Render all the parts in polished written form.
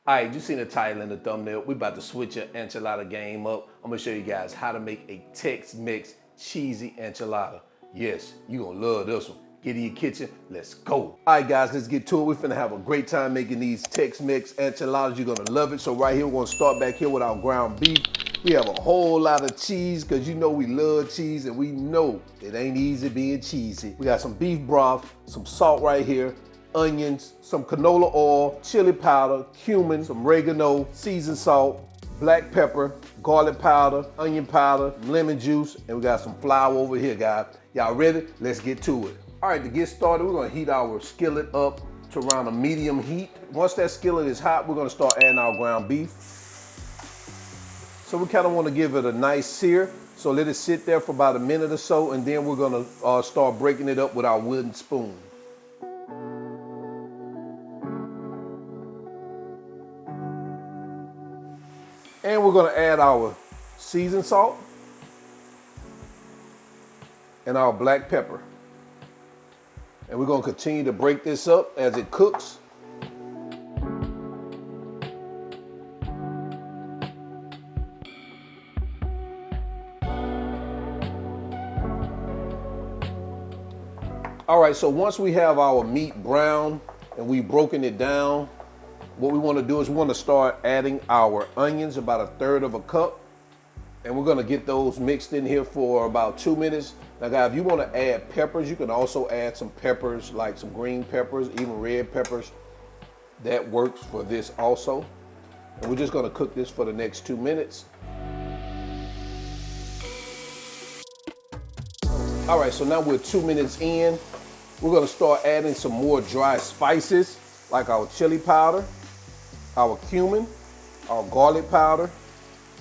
All right, you seen the title and the thumbnail. We about to switch your enchilada game up. I'm gonna show you guys how to make a Tex Mex cheesy enchilada. Yes, you gonna love this one. Get in your kitchen, let's go. All right guys, let's get to it. We're finna have a great time making these Tex Mex enchiladas. You're gonna love it. So right here, we're gonna start back here with our ground beef. We have a whole lot of cheese because you know we love cheese and we know it ain't easy being cheesy. We got some beef broth, some salt right here, onions, some canola oil, chili powder, cumin, some oregano, seasoned salt, black pepper, garlic powder, onion powder, lemon juice, and we got some flour over here, guys. Y'all ready? Let's get to it. All right, to get started, we're gonna heat our skillet up to around a medium heat. Once that skillet is hot, we're gonna start adding our ground beef. So we kind of want to give it a nice sear. So let it sit there for about a minute or so, and then we're gonna start breaking it up with our wooden spoon. And we're gonna add our seasoned salt and our black pepper. And we're gonna continue to break this up as it cooks. All right, so once we have our meat brown and we've broken it down, what we want to do is we want to start adding our onions, about 1/3 cup. And we're going to get those mixed in here for about 2 minutes. Now guys, if you want to add peppers, you can also add some peppers, like some green peppers, even red peppers. That works for this also. And we're just going to cook this for the next 2 minutes. All right, so now we're 2 minutes in. We're gonna start adding some more dry spices, like our chili powder, our cumin, our garlic powder,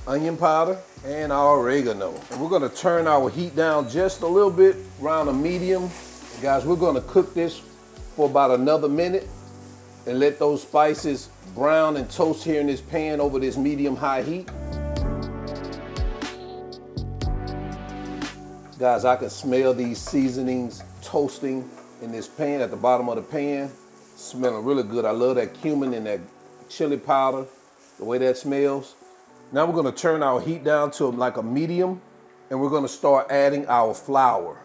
onion powder, and our oregano. And we're gonna turn our heat down just a little bit, around a medium. And guys, we're gonna cook this for about another minute and let those spices brown and toast here in this pan over this medium-high heat. Guys, I can smell these seasonings toasting in this pan at the bottom of the pan. Smelling really good. I love that cumin and that chili powder, the way that smells. Now we're gonna turn our heat down to like a medium, and we're gonna start adding our flour.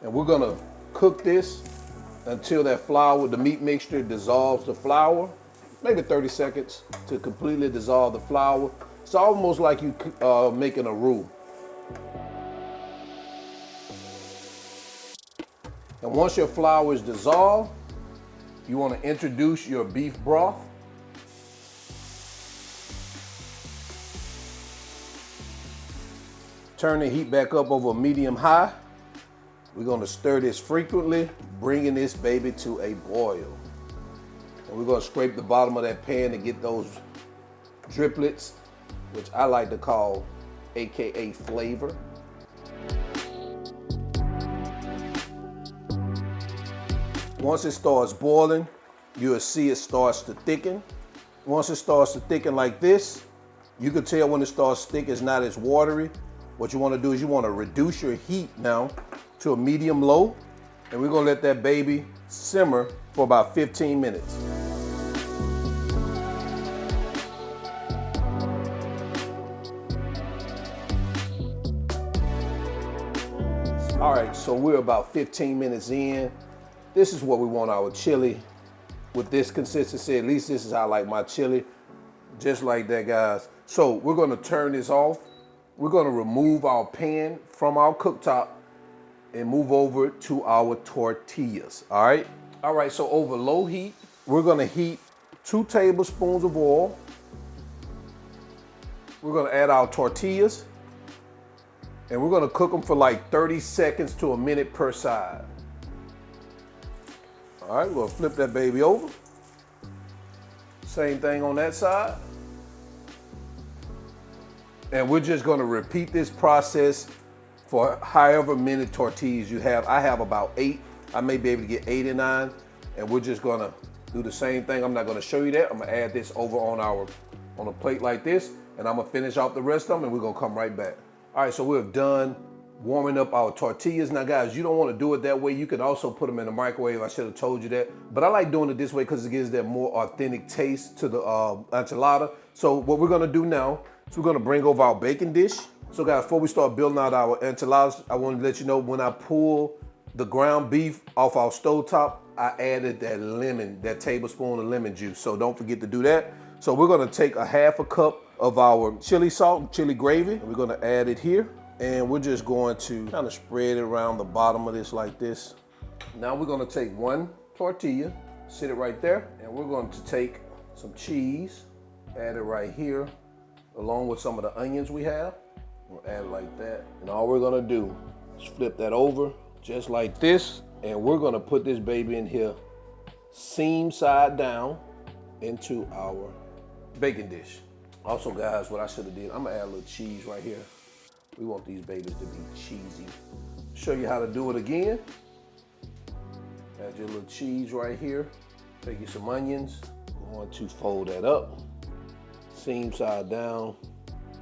And we're gonna cook this until that flour, the meat mixture dissolves the flour. Maybe 30 seconds to completely dissolve the flour. It's almost like you making a roux. And once your flour is dissolved, you want to introduce your beef broth. Turn the heat back up over medium high. We're going to stir this frequently, bringing this baby to a boil. And we're going to scrape the bottom of that pan to get those driplets, which I like to call AKA flavor. Once it starts boiling, you'll see it starts to thicken. Once it starts to thicken like this, you can tell when it starts thick, it's not as watery. What you want to do is you want to reduce your heat now to a medium low, and we're going to let that baby simmer for about 15 minutes. All right, so we're about 15 minutes in. This is what we want our chili with this consistency. At least this is how I like my chili. Just like that, guys. So we're gonna turn this off. We're gonna remove our pan from our cooktop and move over to our tortillas, all right? All right, so over low heat, we're gonna heat 2 tablespoons of oil. We're gonna add our tortillas, and we're gonna cook them for like 30 seconds to a minute per side. All right, we'll flip that baby over. Same thing on that side. And we're just gonna repeat this process for however many tortillas you have. I have about 8. I may be able to get 8 or 9. And we're just gonna do the same thing. I'm not gonna show you that. I'm gonna add this over on a plate like this, and I'm gonna finish off the rest of them, and we're gonna come right back. All right, so we've done warming up our tortillas. Now guys, you don't want to do it that way. You can also put them in the microwave. I should have told you that. But I like doing it this way because it gives that more authentic taste to the enchilada. So what we're gonna do now is we're gonna bring over our baking dish. So guys, before we start building out our enchiladas, I want to let you know when I pull the ground beef off our stovetop, I added that lemon, that tablespoon of lemon juice. So don't forget to do that. So we're gonna take a half a cup of our chili salt, chili gravy, and we're gonna add it here. And we're just going to kind of spread it around the bottom of this like this. Now we're gonna take one tortilla, sit it right there, and we're going to take some cheese, add it right here, along with some of the onions we have. We'll add it like that. And all we're gonna do is flip that over just like this. And we're gonna put this baby in here, seam side down, into our baking dish. Also guys, what I should have did, I'm gonna add a little cheese right here. We want these babies to be cheesy. Show you how to do it again. Add your little cheese right here. Take you some onions. Going to fold that up. Seam side down.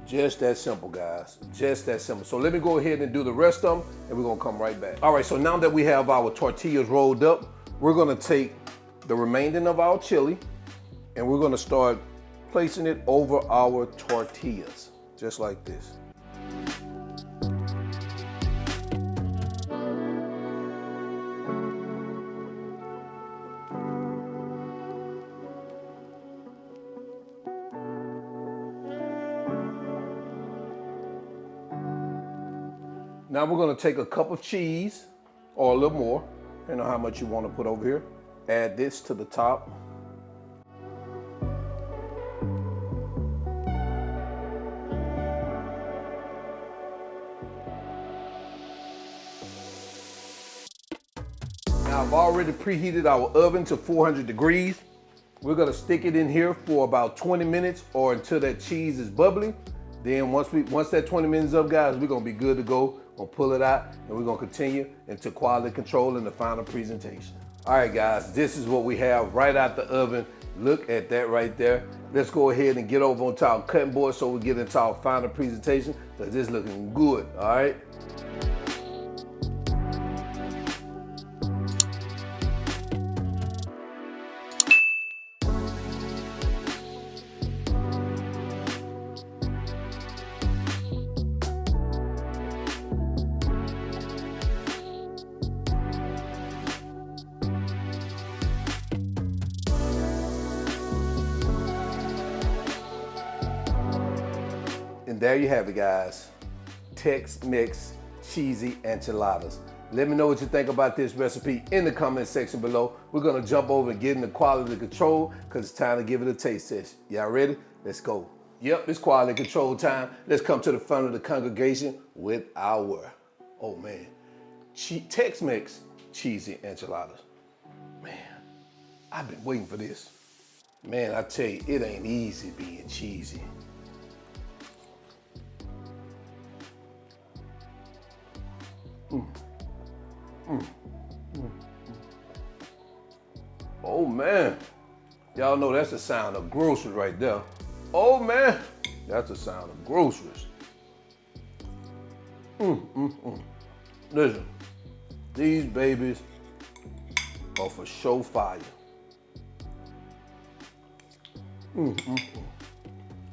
Just that simple, guys. Just that simple. So let me go ahead and do the rest of them, and we're gonna come right back. All right, so now that we have our tortillas rolled up, we're gonna take the remaining of our chili, and we're gonna start placing it over our tortillas, just like this. Now we're gonna take a cup of cheese, or a little more, depending on how much you wanna put over here. Add this to the top. Now I've already preheated our oven to 400 degrees. We're gonna stick it in here for about 20 minutes or until that cheese is bubbly. Then once that 20 minutes up, guys, we're gonna be good to go. We'll pull it out and we're gonna continue into quality control and the final presentation. All right, guys, this is what we have right out the oven. Look at that right there. Let's go ahead and get over onto our cutting board so we get into our final presentation, because this is looking good, all right? And there you have it, guys. Tex Mex cheesy enchiladas. Let me know what you think about this recipe in the comment section below. We're gonna jump over and get into quality control because it's time to give it a taste test. Y'all ready? Let's go. Yep, it's quality control time. Let's come to the front of the congregation with our, oh man, Tex Mex cheesy enchiladas. Man, I've been waiting for this. Man, I tell you, it ain't easy being cheesy. Oh man, y'all know that's the sound of groceries right there. Oh man, that's the sound of groceries. Listen, these babies are for show fire.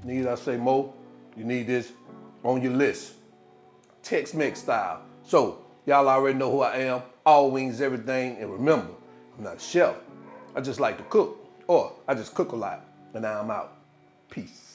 Need I say more? You need this on your list. Tex-Mex style. So, y'all already know who I am. All wings, everything. And remember, I'm not a chef. I just like to cook. Or I just cook a lot. And now I'm out. Peace.